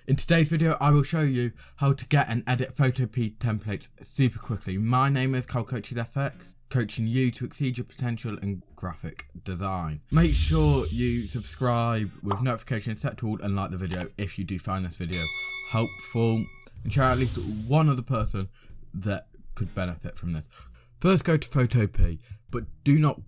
In today's video, I will show you how to get and edit Photopea templates super quickly. My name is CalCoachesFX, coaching you to exceed your potential in graphic design. Make sure you subscribe with notifications set to all and like the video if you do find this video helpful, and share at least one other person that could benefit from this. First, go to Photopea, but do not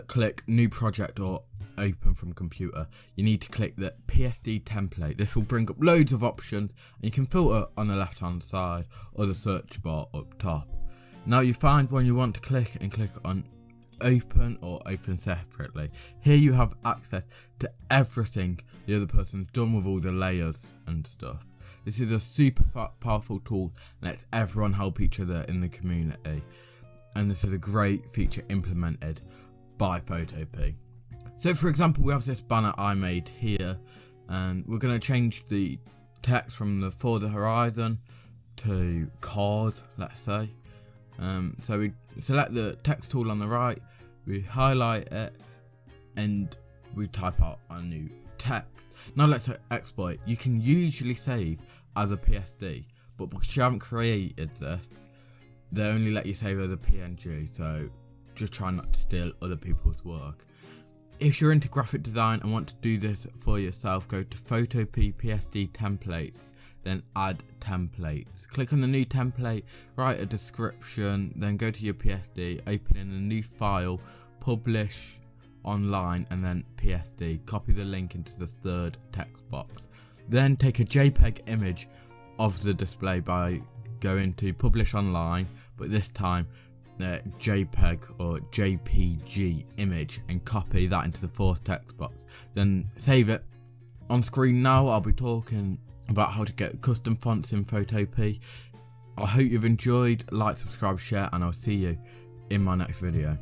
click new project or open from computer. You need to click the PSD template. This will bring up loads of options and you can filter on the left hand side or the search bar up top. Now you find one you want to click and click on open or open separately. Here you have access to everything the other person's done with all the layers and stuff. This is a super powerful tool and lets everyone help each other in the community, and this is a great feature implemented by Photopea. So for example, we have this banner I made here, and we're going to change the text from the For the Horizon to cause, let's say. So we select the text tool on the right, we highlight it, and we type out a new text. Now let's export. You can usually save as a PSD, but because you haven't created this, they only let you save as a PNG, so just try not to steal other people's work. If you're into graphic design and want to do this for yourself, go to Photopea PSD templates, then add templates. Click on the new template, write a description, then go to your PSD, open in a new file, publish online, and then PSD. Copy the link into the third text box. Then take a JPEG image of the display by going to publish online, but this time JPEG or JPG image, and copy that into the fourth text box. Then save it. On screen now I'll be talking about how to get custom fonts in Photopea. I hope you've enjoyed. Like, subscribe, share, and I'll see you in my next video.